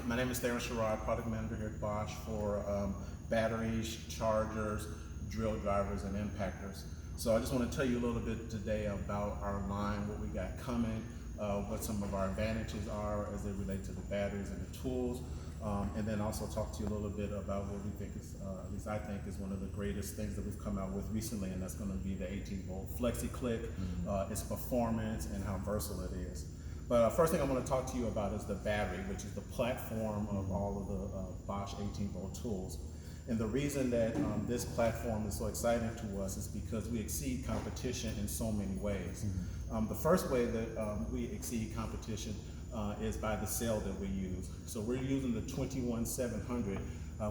My name is Darren Sherrod, product manager here at Bosch for batteries, chargers, drill drivers, and impactors. So I just want to tell you a little bit today about our line, what we got coming, what some of our advantages are as they relate to the batteries and the tools, and then also talk to you a little bit about what we think is, at least I think, is one of the greatest things that we've come out with recently, and that's going to be the 18-volt FlexiClick, its performance, and how versatile it is. But first thing I want to talk to you about is the battery, which is the platform of all of the Bosch 18-volt tools. And the reason that this platform is so exciting to us is because we exceed competition in so many ways. The first way that we exceed competition is by the cell that we use. So we're using the 21700,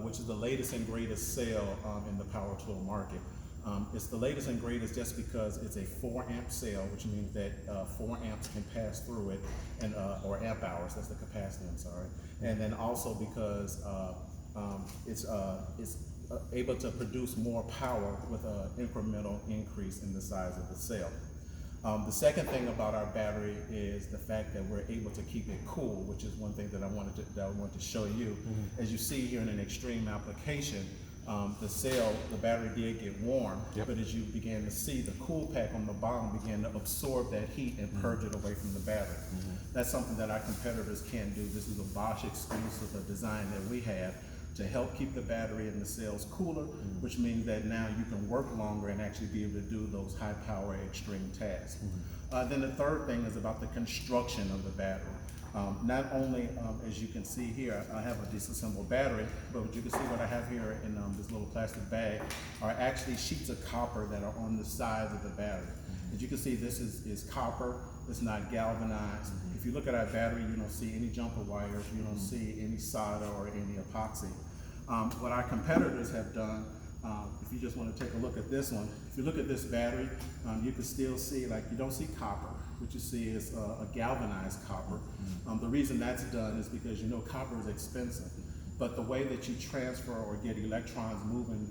which is the latest and greatest cell in the power tool market. It's the latest and greatest just because it's a 4 amp cell, which means that 4 amps can pass through it, and or amp hours, that's the capacity, I'm sorry. And then also because it's able to produce more power with an incremental increase in the size of the cell. The second thing about our battery is the fact that we're able to keep it cool, which is one thing that I wanted to show you. As you see here in an extreme application, the battery did get warm, but as you began to see, the cool pack on the bottom began to absorb that heat and purge it away from the battery. That's something that our competitors can't do. This is a Bosch exclusive, a design that we have to help keep the battery and the cells cooler, which means that now you can work longer and actually be able to do those high power extreme tasks. Then the third thing is about the construction of the battery. Not only, as you can see here, I have a disassembled battery, but you can see what I have here in this little plastic bag are actually sheets of copper that are on the sides of the battery. As you can see, this is copper, it's not galvanized. If you look at our battery, you don't see any jumper wires, you don't see any solder or any epoxy. What our competitors have done, if you just want to take a look at this one, if you look at this battery, you can still see, like, you don't see copper. What you see is a galvanized copper. The reason that's done is because you know copper is expensive, but the way that you transfer or get electrons moving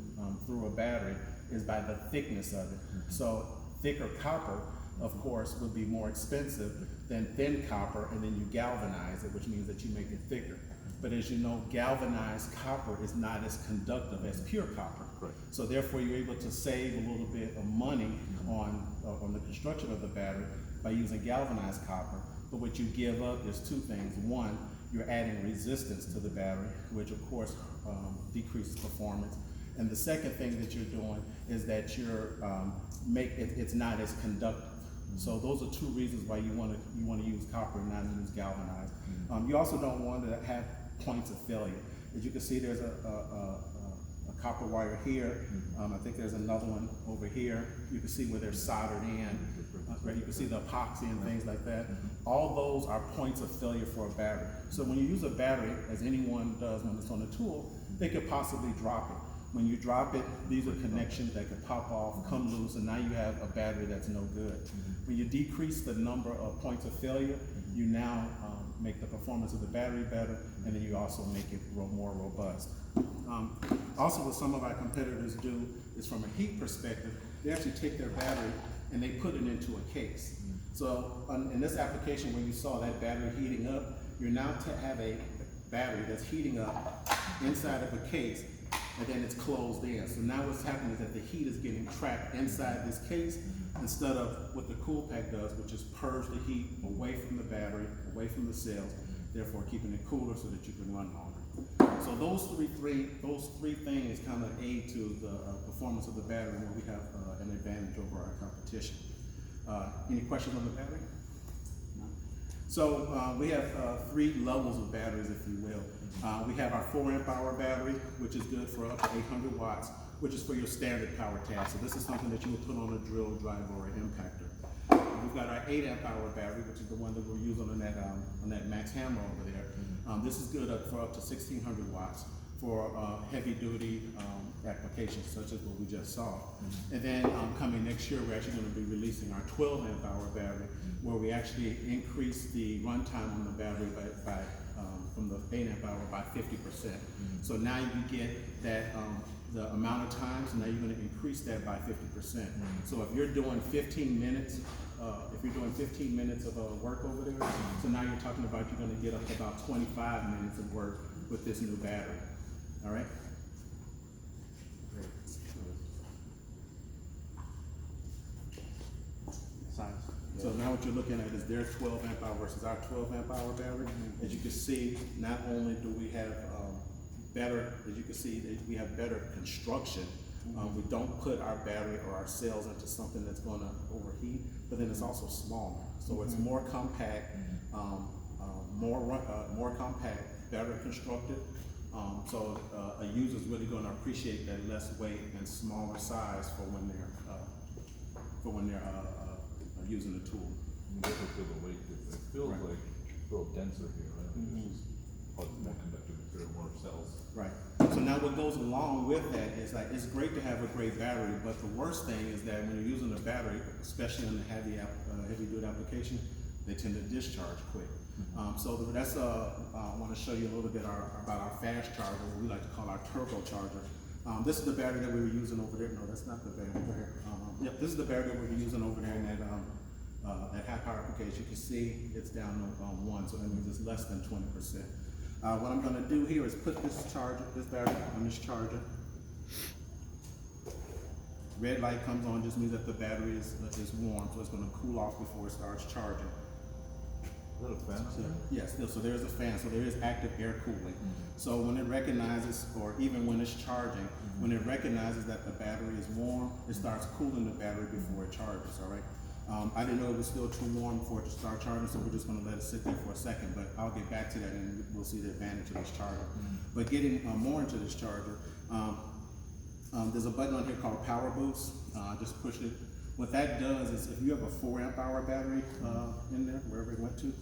through a battery is by the thickness of it. So thicker copper, of course, would be more expensive than thin copper, and then you galvanize it, which means that you make it thicker. But as you know, galvanized copper is not as conductive as pure copper. So therefore, you're able to save a little bit of money on the construction of the battery by using galvanized copper. But what you give up is two things. One, you're adding resistance to the battery, which of course decreases performance. And the second thing that you're doing is that it's not as conductive. So those are two reasons why you want to use copper and not use galvanized. You also don't want to have points of failure. As you can see, there's a copper wire here. I think there's another one over here. You can see where they're soldered in. Right? You can see the epoxy and things like that. All those are points of failure for a battery. So when you use a battery, as anyone does when it's on a tool, they could possibly drop it. When you drop it, these are connections that could pop off, come loose, and now you have a battery that's no good. When you decrease the number of points of failure, you now make the performance of the battery better, and then you also make it more robust. Also, what some of our competitors do is, from a heat perspective, they actually take their battery and they put it into a case. So in this application, when you saw that battery heating up, you're now to have a battery that's heating up inside of a case, and then it's closed in. So now what's happening is that the heat is getting trapped inside this case instead of what the cool pack does, which is purge the heat away from the battery, away from the cells, therefore keeping it cooler so that you can run longer. So those three things kind of aid to the performance of the battery, where we have an advantage over our competition. Any questions on the battery? No? So we have 3 levels of batteries, if you will. We have our 4 amp hour battery, which is good for up to 800 watts, which is for your standard power task. So this is something that you would put on a drill, driver, or an impactor. We've got our 8 amp hour battery, which is the one that we're using on that Max Hammer over there. This is good for up to 1600 watts for heavy duty applications such as what we just saw. And then coming next year, we're actually going to be releasing our 12 amp hour battery, where we actually increase the runtime on the battery from the 8 amp hour by 50%. So now you get that the amount of time, so now you're going to increase that by 50%. So if you're doing 15 minutes if you're doing 15 minutes of work over there, so now you're talking about you're gonna get up to about 25 minutes of work with this new battery, all right? So now what you're looking at is their 12 amp hour versus our 12 amp hour battery. As you can see, not only do we have better, as you can see, we have better construction. We don't put our battery or our cells into something that's gonna overheat, but then it's also smaller. So it's more compact, more compact, better constructed. So a user's really gonna appreciate that less weight and smaller size for when they're using the tool. You never feel the weight. It feels Right. like a little denser here, right? It's just probably more conductive material, more cells. Right. So now what goes along with that is like, it's great to have a great battery, but the worst thing is that when you're using a battery, especially in the heavy duty application, they tend to discharge quick. So that's, I want to show you a little bit about our fast charger, what we like to call our turbo charger. This is the battery that we were using over there. No, that's not the battery over here. Yep, this is the battery that we were using over there in that high power application. You can see it's down on 1, so that means it's less than 20%. What I'm gonna do here is put this battery on this charger. Red light comes on, just means that the battery is warm, so it's gonna cool off before it starts charging. Is that a fan? Yes, so there's a fan, so there is active air cooling. So when it recognizes, or even when it's charging, when it recognizes that the battery is warm, it starts cooling the battery before it charges, all right? I didn't know it was still too warm for it to start charging, so we're just gonna let it sit there for a second, but I'll get back to that and we'll see the advantage of this charger. But getting more into this charger, there's a button on here called Power Boost. Just push it. What that does is if you have a 4 amp hour battery in there, wherever it went to,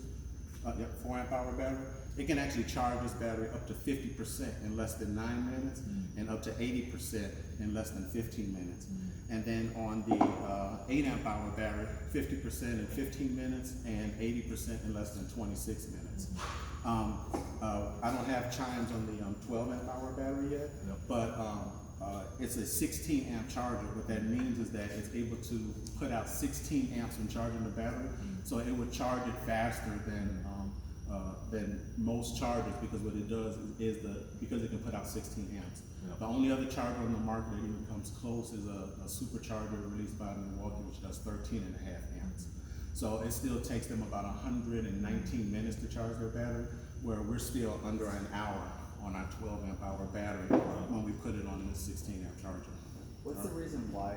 4 amp hour battery, it can actually charge this battery up to 50% in less than 9 minutes and up to 80% in less than 15 minutes. And then on the 8 amp hour battery, 50% in 15 minutes and 80% in less than 26 minutes. I don't have chimes on the 12 amp hour battery yet, but it's a 16 amp charger. What that means is that it's able to put out 16 amps when charging the battery. So it would charge it faster than most chargers, because what it does is because it can put out 16 amps. The only other charger on the market that even comes close is a supercharger released by Milwaukee, which does 13.5 amps. So it still takes them about 119 minutes to charge their battery, where we're still under an hour on our 12 amp hour battery when we put it on this 16 amp charger. What's the reason why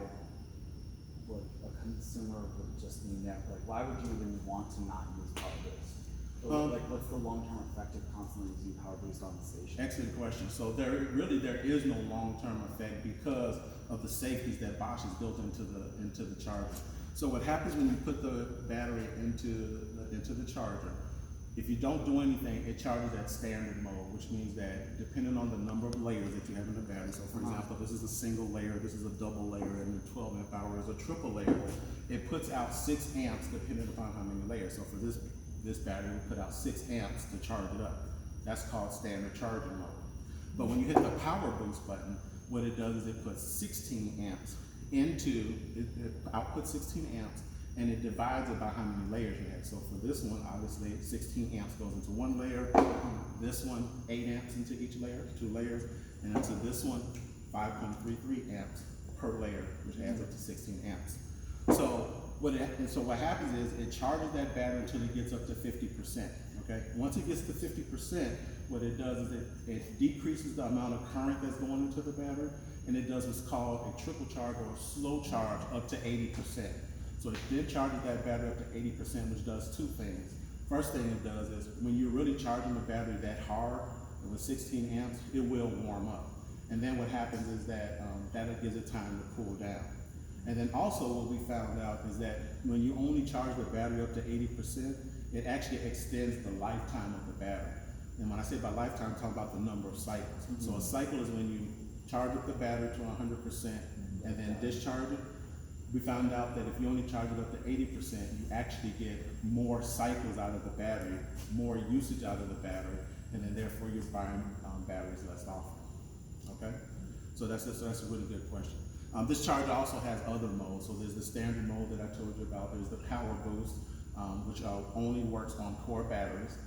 a consumer would just need that? Like, why would you even want to not use Power Boost? Like, what's the long-term effect of constantly using Power Boost on the station? Excellent question. So there is no long-term effect because of the safeties that Bosch has built into the charger. So what happens when you put the battery into the charger, if you don't do anything, it charges at standard mode, which means that depending on the number of layers that you have in the battery, so for example, this is a single layer, this is a double layer, and the 12 amp hour is a triple layer, it puts out 6 amps depending upon how many layers. So for this battery will put out 6 amps to charge it up. That's called standard charging mode. But when you hit the Power Boost button, what it does is it puts 16 amps into, it outputs 16 amps, and it divides it by how many layers you have. So for this one, obviously 16 amps goes into one layer, this one 8 amps into each layer, 2 layers, and into this one 5.33 amps per layer, which adds up to 16 amps. So what happens is it charges that battery until it gets up to 50%. Okay. Once it gets to 50%, what it does is it decreases the amount of current that's going into the battery, and it does what's called a trickle charge or a slow charge up to 80%. So it then charges that battery up to 80%, which does 2 things. First thing it does is when you're really charging the battery that hard with 16 amps, it will warm up. And then what happens is that that gives it time to cool down. And then also what we found out is that when you only charge the battery up to 80%, it actually extends the lifetime of the battery. And when I say by lifetime, I'm talking about the number of cycles. So a cycle is when you charge up the battery to 100% and then discharge it. We found out that if you only charge it up to 80%, you actually get more cycles out of the battery, more usage out of the battery, and then therefore you're buying batteries less often. Okay? So that's a really good question. This charger also has other modes. So there's the standard mode that I told you about. There's the power boost, which only works on core batteries.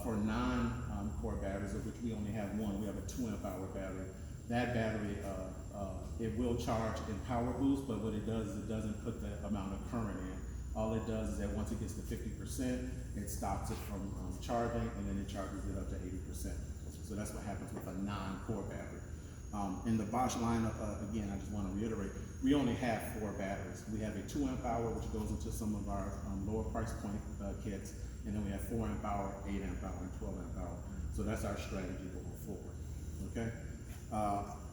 For non-core batteries, of which we only have one, we have a 2 amp hour battery. That battery, it will charge in power boost, but what it does is it doesn't put the amount of current in. All it does is that once it gets to 50%, it stops it from charging, and then it charges it up to 80%. So that's what happens with a non-core battery. In the Bosch lineup, again, I just want to reiterate, we only have 4 batteries. We have a 2 amp hour, which goes into some of our lower price point kits, and then we have 4 amp hour, 8 amp hour, and 12 amp hour. So that's our strategy going forward. Okay.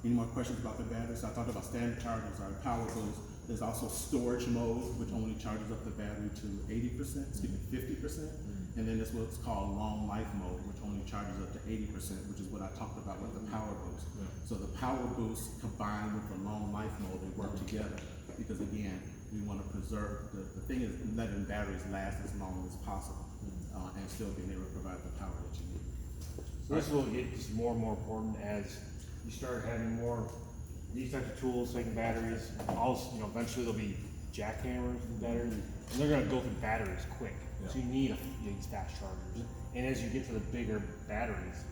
Any more questions about the batteries? So I talked about standard chargers, our power boost. There's also storage mode, which only charges up the battery to 80%, excuse me, 50%. And then there's what's called long life mode, which only charges up to 80%, which is what I talked about with the power boost. So the power boost combined with the long life mode, they work together. Because again, we want to preserve, the thing is letting batteries last as long as possible, and still being able to provide the power that you need. So this will get just more and more important as you start having more these types of tools, taking batteries. Also, eventually there'll be jackhammers and batteries, and they're gonna go through batteries quick. So you need these fast chargers. And as you get to the bigger batteries,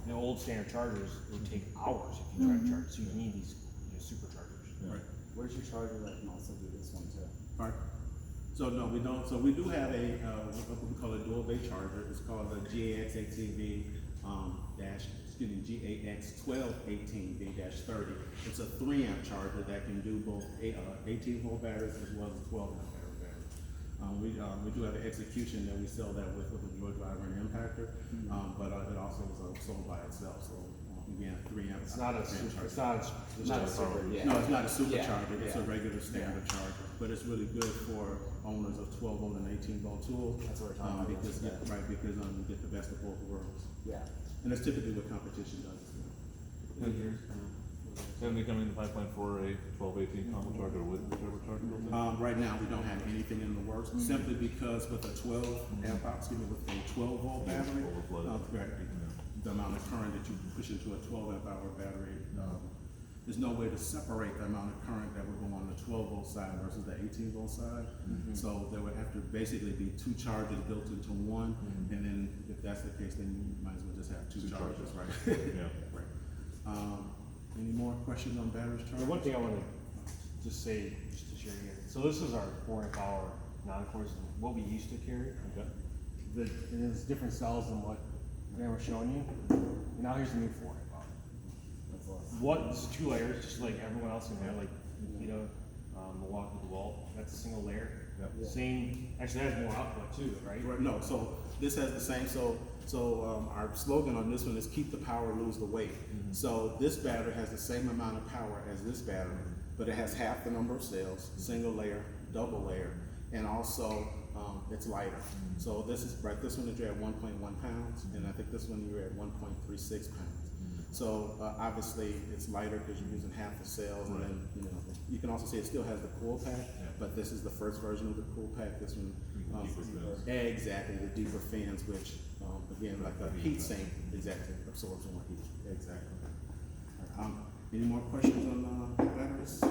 the old standard chargers would take hours if you try to charge. So you need these superchargers. Right. Where's your charger that can also do this one too? Right. So no, we don't. So we do have a what we call a dual bay charger. It's called the GAX-18V GAX-1218V-30. It's a 3 amp charger that can do both 18 volt batteries as well as 12 amp batteries. We do have an execution that we sell that with a Joy Driver and Impactor, but it also is sold by itself. So again, 3 amp. It's not a super, charger. it's not a super, yeah. No, it's not a supercharger. Yeah, It's a yeah. regular standard charger, but it's really good for owners of 12 volt and 18 volt tools. That's what we're talking about. Because you get the best of both worlds, Yeah. and that's typically what competition does. Can they come in the pipeline for a 12-18 combo charger with whichever charger goes in? Right now, we don't have anything in the works, simply because with a 12 amp hour, excuse me, with a 12 volt battery, correct, the amount of current that you push into a 12 amp hour battery, there's no way to separate the amount of current that would go on the 12 volt side versus the 18 volt side. So there would have to basically be 2 chargers built into one, and then if that's the case, then you might as well just have 2 chargers, right? Yeah. Right. Any more questions on batteries The chargers? one thing I want to just say, just to share here, so this is our 4 amp hour non-cores, what we used to carry. Okay. It is different cells than what they were showing you. And now here's the new 4 amp hour. That's less. This is 2 layers, just like everyone else in there, like Milwaukee DeWalt. That's a single layer. Yep. Same, actually has more output too, right? Right, no, so this has the same, so our slogan on this one is keep the power, lose the weight. So this battery has the same amount of power as this battery, but it has half the number of cells, single layer, double layer, and also it's lighter. So this one is you're at 1.1 pounds, and I think this one you're at 1.36 pounds. So obviously it's lighter because you're using half the cells, and then you can also see it still has the cool pack, but this is the first version of the cool pack. This one, Deeper fins. exactly, the deeper fins, which again, like a heat sink, exactly, absorbs more heat. Exactly. Any more questions on batteries? No?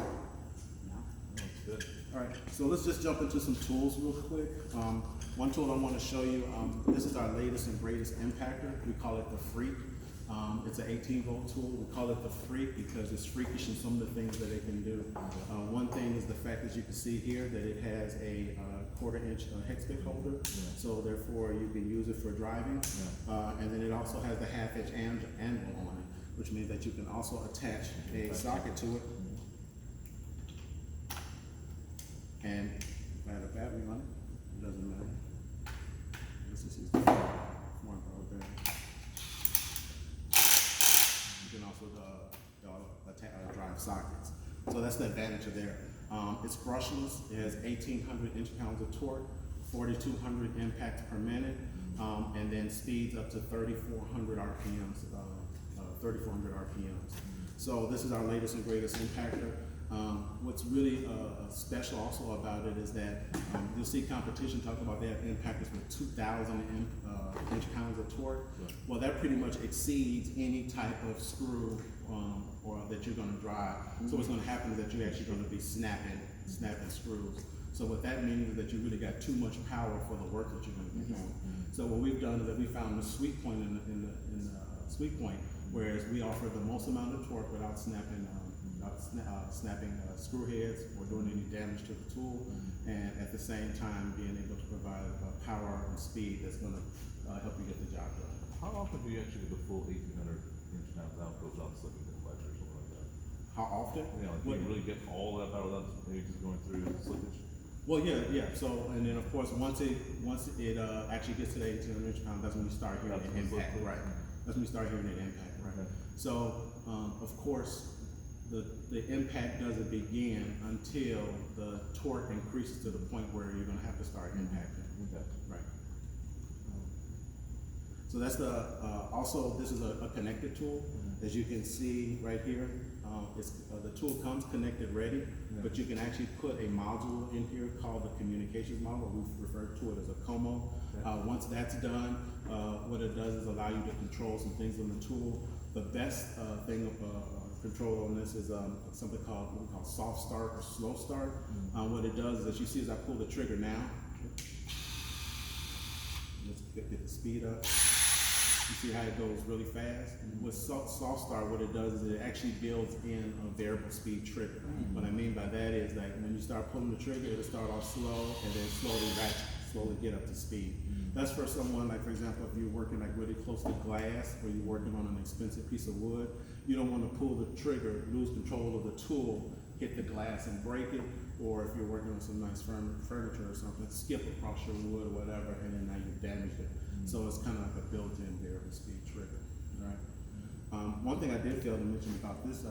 That's good. All right, so let's just jump into some tools real quick. One tool I want to show you, this is our latest and greatest impactor. We call it the Freak. It's an 18 volt tool. We call it the Freak because it's freakish in some of the things that it can do. One thing is the fact that you can see here that it has a 1/4 inch hex pick holder, so therefore you can use it for driving. And then it also has the 1/2 inch anvil on it, which means that you can also attach a socket to it. And if I had a battery on it, it doesn't matter. This is his 4 amp hour battery. You can also drive sockets. So that's the advantage of there. It's brushless. It has 1,800 inch-pounds of torque, 4,200 impacts per minute, and then speeds up to 3,400 RPMs. 3,400 RPMs. So this is our latest and greatest impactor. What's really special also about it is that you'll see competition talk about they have impactors with 2,000 inch-pounds of torque. Right. Well, that pretty much exceeds any type of screw or that you're going to drive. So what's going to happen is that you're actually going to be snapping screws. So what that means is that you really got too much power for the work that you're going to be doing. So what we've done is that we found the sweet point in the sweet point, whereas we offer the most amount of torque without snapping screw heads or doing any damage to the tool, and at the same time being able to provide power and speed that's going to help you get the job done. How often do you actually get the full 1,800 inch pounds out without slipping the clutch or something like that? How often? Yeah, like, do you really get all that power without maybe just going through slippage? Well, yeah. So, and then of course, once it actually gets to the 1,800 inch pounds, that's when you start hearing That's the when it impact, slips. right? That's when you start hearing the impact, right? Okay. So, of course, the impact doesn't begin until the torque increases to the point where you're going to have to start impacting, Okay. right? So that's also this is a connected tool. As you can see right here, the tool comes connected ready, but you can actually put a module in here called the communications module. We refer to it as a COMO. Once that's done, what it does is allow you to control some things on the tool. The best thing of control on this is something called what we call soft start or slow start. What it does is that you see as I pull the trigger now, let's get the speed up. You see how it goes really fast? With soft start, what it does is it actually builds in a variable speed trigger. What I mean by that is that when you start pulling the trigger, it'll start off slow and then slowly get up to speed. That's for someone like, for example, if you're working like really close to glass or you're working on an expensive piece of wood, you don't want to pull the trigger, lose control of the tool, hit the glass and break it, or if you're working on some nice furniture or something, skip across your wood or whatever, and then now you've damaged it. So it's kind of like a built-in variable speed trigger, right? One thing I did fail to mention about this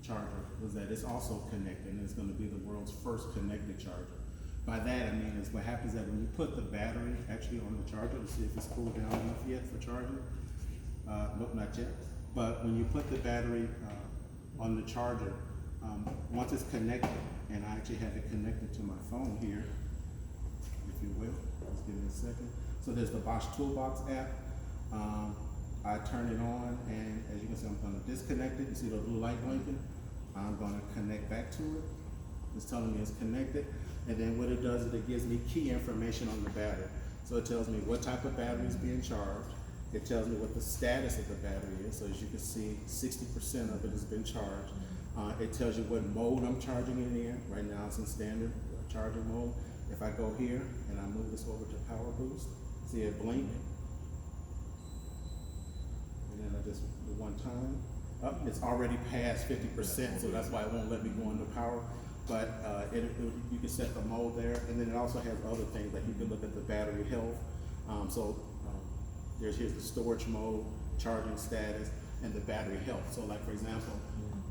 charger was that it's also connected, and it's going to be the world's first connected charger. By that I mean is what happens is that when you put the battery actually on the charger to see if it's cooled down enough yet for charging, nope, not yet. But when you put the battery on the charger, once it's connected, and I actually have it connected to my phone here, if you will, just give me a second. So there's the Bosch Toolbox app. I turn it on, and as you can see, I'm going to disconnect it. You see the blue light blinking? I'm going to connect back to it. It's telling me it's connected. And then what it does is it gives me key information on the battery. So it tells me what type of battery is being charged. It tells me what the status of the battery is. So as you can see, 60% of it has been charged. It tells you what mode I'm charging it in. Right now it's in standard charging mode. If I go here and I move this over to Power Boost, see it blink. And then I just do one time. It's already past 50%, so that's why it won't let me go into power. But you can set the mode there, and then it also has other things like you can look at the battery health. Here's the storage mode, charging status, and the battery health. So like for example,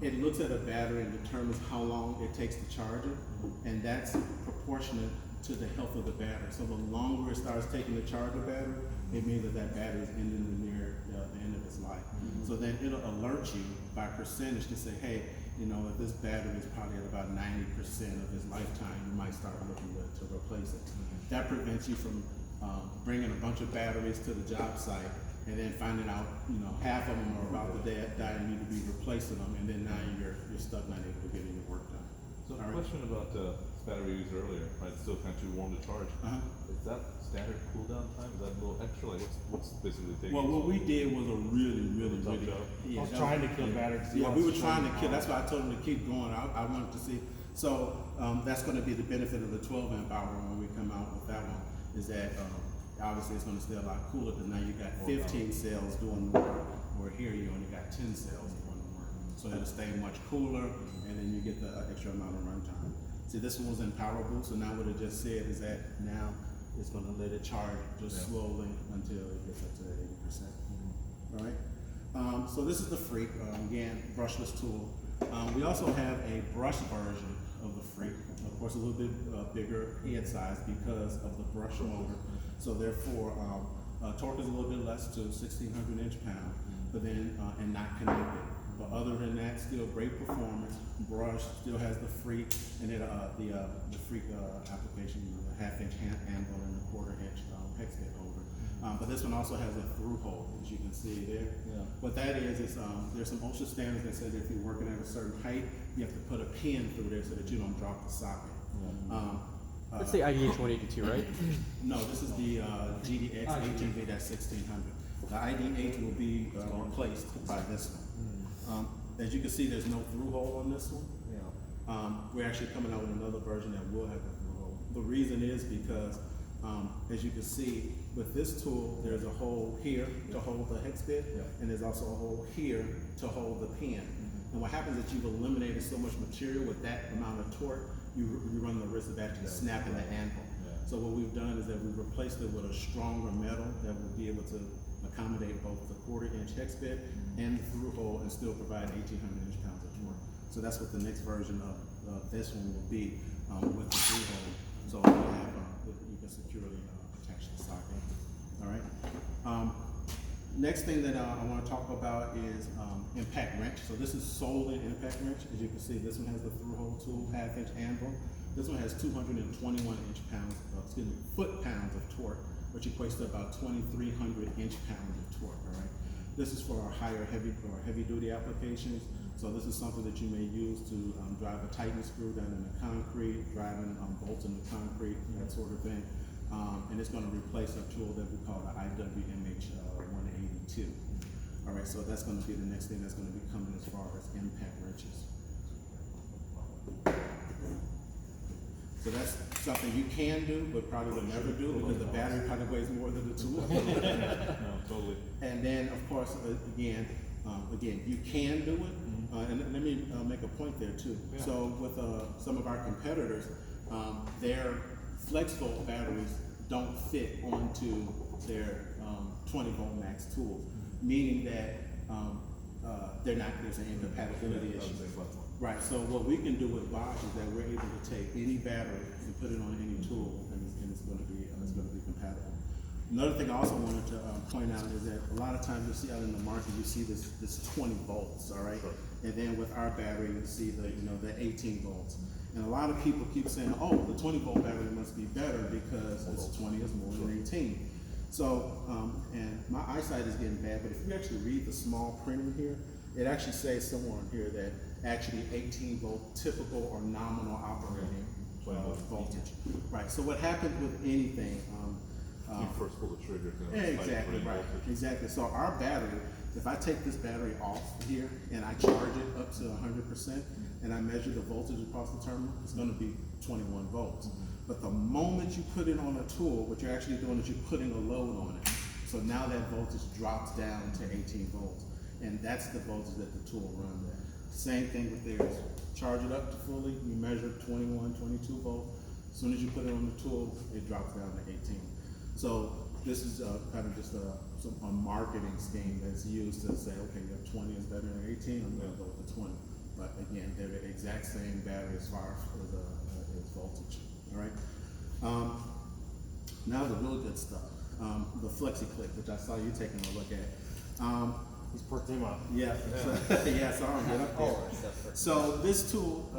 it looks at a battery and determines how long it takes to charge it, and that's proportionate to the health of the battery. So the longer it starts taking to charge a battery, it means that battery is ending near the end of its life. So then it'll alert you by percentage to say, hey, you know, if this battery is probably at about 90% of its lifetime, you might start looking to replace it. That prevents you from bringing a bunch of batteries to the job site and then finding out, you know, half of them are about to die and need to be replacing them, and then now you're stuck not able to get any work done. So All a right. question about the battery we used earlier, right? It's still kind of too warm to charge. Is that standard cool down time? Is that a little extra? Like what's basically taking? Well, what we did was a really Tough job. yeah, I was that trying to kill batteries. Yeah, we were trying to kill. That's why I told him to keep going. I wanted to see. So that's going to be the benefit of the 12 amp hour when we come out with that one. Is that obviously it's going to stay a lot cooler because now you got 15 cells doing the work, where here you only got 10 cells doing the work. So it'll stay much cooler, and then you get the extra amount of runtime. See, this one was in Power Boost, so now what it just said is that now it's going to let it charge just slowly until it gets up to that 80%. All right. So this is the Freak, again, brushless tool. We also have a brush version of the Freak. Of course, a little bit bigger head size because of the brush motor. So therefore, torque is a little bit less to 1,600 inch-pound, but then and not connected. But other than that, still great performance. Brush still has the freak, and then the freak application, the half-inch handle and the quarter-inch hex bit holder. But this one also has a through hole, as you can see there. Yeah. What that is there's some OSHA standards that say that if you're working at a certain height, you have to put a pin through there so that you don't drop the socket. That's the IDH 182, right? No, this is the GDX 18V-1600. The IDH will be replaced by this one. As you can see, there's no through hole on this one. We're actually coming out with another version that will have a through hole. The reason is because, as you can see, with this tool, there's a hole here to hold the hex bit, and there's also a hole here to hold the pin. And what happens is you've eliminated so much material with that amount of torque, you run the risk of actually snapping the anvil. So what we've done is that we've replaced it with a stronger metal that will be able to accommodate both the quarter-inch hex bit and the through hole and still provide 1,800 inch-pounds of torque. So that's what the next version of this one will be with the through hole. So you can securely attach the socket. All right. Next thing that I want to talk about is impact wrench. So this is solely impact wrench. As you can see, this one has the through hole tool, half-inch anvil. This one has 221 foot-pounds of torque, which equates to about 2,300 inch-pounds of torque. All right. This is for our heavy-duty applications. So this is something that you may use to drive a Titan screw down in the concrete, driving bolts in the concrete, that sort of thing. And it's going to replace a tool that we call the IWMH 182. All right, so that's going to be the next thing that's going to be coming as far as impact wrenches. So that's something you can do, but probably will never do because the battery probably weighs more than the tool. No, totally. And then, of course, again, you can do it. And let me make a point there too. Yeah. So with some of our competitors, their FlexVolt batteries don't fit onto their 20 volt max tools, meaning that there's an incompatibility issue. Right. So what we can do with Bosch is that we're able to take any battery and put it on any tool, and it's going to be compatible. Another thing I also wanted to point out is that a lot of times you see out in the market, you see this 20 volts, all right? Sure. And then with our battery, you see the 18 volts. And a lot of people keep saying, oh, the 20 volt battery must be better because it's 20 is more than 18. So, and my eyesight is getting bad, but if you actually read the small print in here, it actually says somewhere in here that actually 18 volt typical or nominal operating voltage. Right. So what happens with anything? When you first pull the trigger. It's like Exactly, pretty right, voltage. exactly. So our battery, if I take this battery off here and I charge it up to 100% and I measure the voltage across the terminal, it's gonna be 21 volts. But the moment you put it on a tool, what you're actually doing is you're putting a load on it. So now that voltage drops down to 18 volts. And that's the voltage that the tool runs at. Same thing with theirs. Charge it up to fully, you measure 21, 22 volts. As soon as you put it on the tool, it drops down to 18. So this is kind of just a marketing scheme that's used to say, okay, you have 20 is better than 18, I'm gonna go with the 20. But again, they're the exact same battery as far as voltage, all right? Now the real good stuff, the FlexiClick, which I saw you taking a look at. He's perked him up. Yeah, yeah, so I'll get up there. So this tool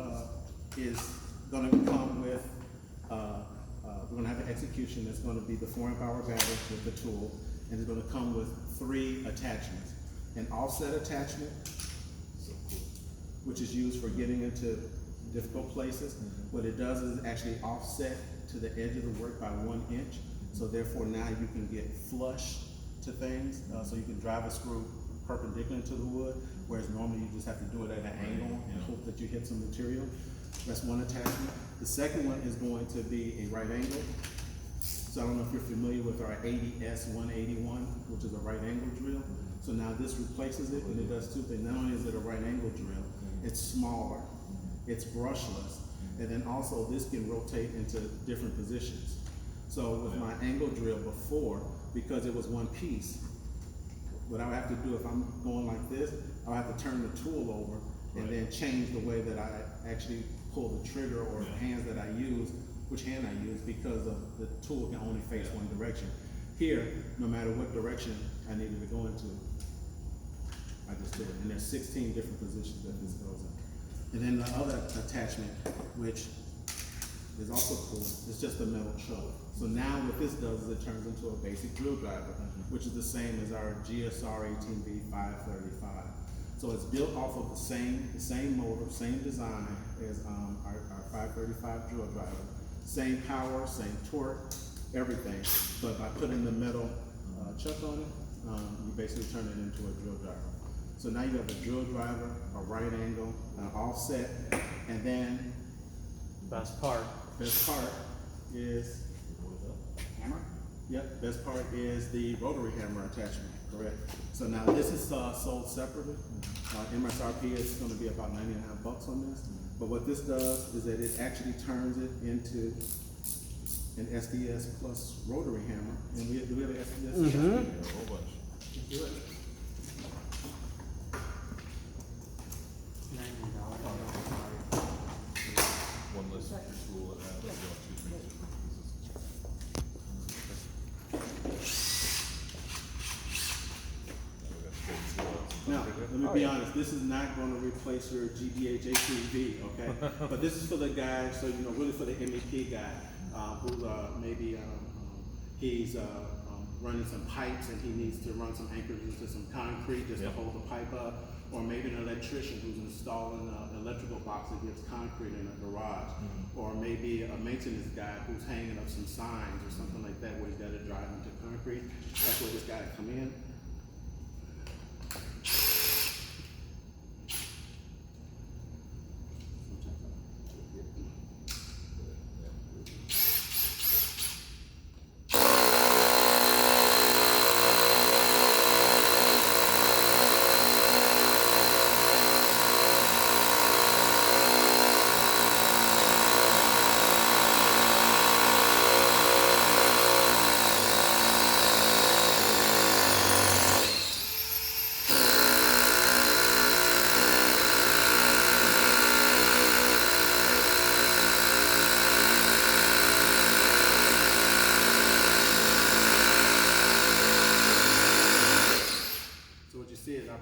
is gonna come with, we're gonna have an execution that's gonna be the 4 amp hour battery with the tool, and it's gonna come with 3 attachments. An offset attachment, which is used for getting into difficult places. What it does is actually offset to the edge of the work by 1 inch. So therefore now you can get flush to things, so you can drive a screw perpendicular to the wood, whereas normally you just have to do it at an angle and hope that you hit some material. That's one attachment. The second one is going to be a right angle. So I don't know if you're familiar with our ADS 181, which is a right angle drill. So now this replaces it, and it does 2 things. Not only is it a right angle drill, it's smaller, it's brushless, and then also this can rotate into different positions. So with my angle drill before, because it was one piece, what I would have to do if I'm going like this, I would have to turn the tool over and then change the way that I actually pull the trigger or the hands that I use, which hand I use, because of the tool can only face one direction. Here, no matter what direction I needed to go into, I just did it. And there's 16 different positions that this goes in. And then the other attachment, which is also cool, it's just a metal choke. So now what this does is it turns into a basic drill driver, which is the same as our GSR 18V 535. So it's built off of the same motor, same design as our 535 drill driver. Same power, same torque, everything. But by putting the metal chuck on it, you basically turn it into a drill driver. So now you have a drill driver, a right angle, an offset, and then Best part. best part is, Hammer? yep, best part is the rotary hammer attachment, correct? So now this is sold separately. MSRP is gonna be about 99 bucks on this. But what this does is that it actually turns it into an SDS plus rotary hammer. And do we have an SDS? Yeah, a whole bunch. Let's do it. One less tool and have, two things. Now, let me be honest, this is not gonna replace your GBH ATV, okay? But this is for the guy, so you know, really for the MEP guy, who's maybe he's running some pipes and he needs to run some anchors into some concrete just to hold the pipe up. Or maybe an electrician who's installing an electrical box that gives concrete in a garage. Or maybe a maintenance guy who's hanging up some signs or something like that where he's gotta drive into concrete. That's where this guy come in.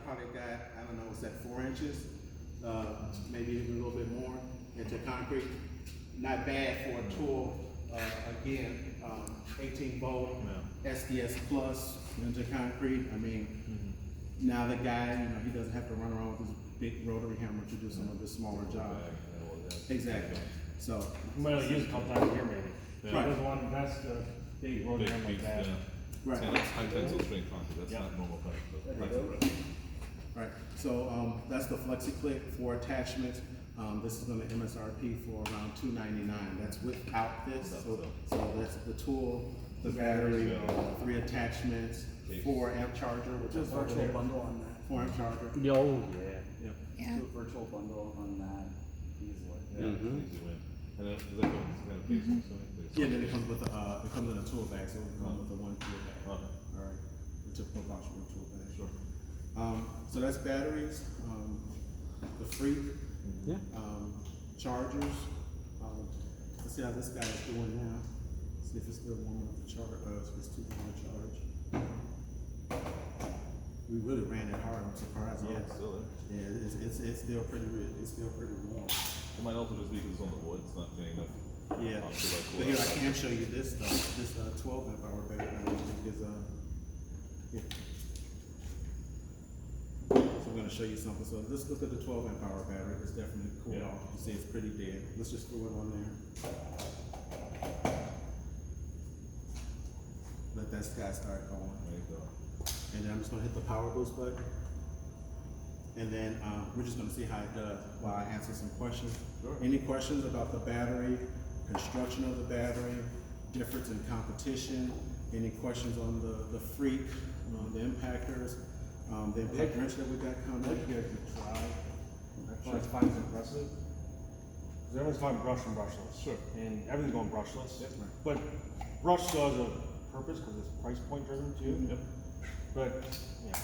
Probably got, I don't know, what's that, 4 inches? Maybe even a little bit more into concrete. Not bad for a tool. Again, 18 volt SDS plus into concrete. I mean, now the guy, you know, he doesn't have to run around with his big rotary hammer to do some of his smaller jobs. Exactly. So, You might only use it a couple times a year maybe. Right. He doesn't want to invest a big road Big hammer like piece, that. yeah. right. And that's high tensile strength concrete, that's not normal pipe, but. Right, so that's the FlexiClick for attachments. This is gonna MSRP for around $299. That's without this. So that's the tool, the battery, 3 attachments, 4 amp charger, which Do a is over virtual there. bundle on that. 4 amp charger. Oh, yeah. Yep. Do a virtual bundle on that easily. Yeah, easy win. And then, does that come with kind of case or something? Yeah, then it comes with it comes in a tool bag, so it comes with a 1 tool bag. Okay. All right, the typical Bosch 1 tool bag. Sure. So that's batteries, the Freak, Yeah. chargers. Let's see how this guy is doing now. See if it's still warm enough to charge. If it's too warm to charge. We really ran it hard. I'm surprised. Oh, Yeah, it's still there. yeah, it's still pretty. It's still pretty warm. It might also just be because it's on the wood, it's not getting enough. Yeah. Obviously, like, But here I can show you this though. This 12 amp hour battery is yeah. So I'm gonna show you something. So let's look at the 12 amp hour battery. It's definitely cooled Yeah. off. You see it's pretty dead. Let's just throw it on there. Let that guy start going. There you go. And then I'm just gonna hit the power boost button. And then we're just gonna see how it does while I answer some questions. Sure. Any questions about the battery, construction of the battery, difference in competition? Any questions on the Freak, the impactors, the impact wrench that we got I coming? think you guys could try. I find it impressive. Because everyone's talking brush and brushless. Sure. And everything's going brushless. Yep. But brush still has a purpose because it's price point driven too. Yep. But yeah,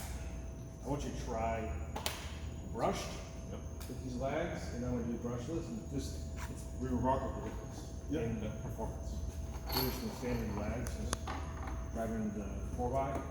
I want you to try brushed Yep. with these lags, and then when you do brushless, and just it's remarkable difference Yep. in the performance. You're just standard lags, just driving the 4x.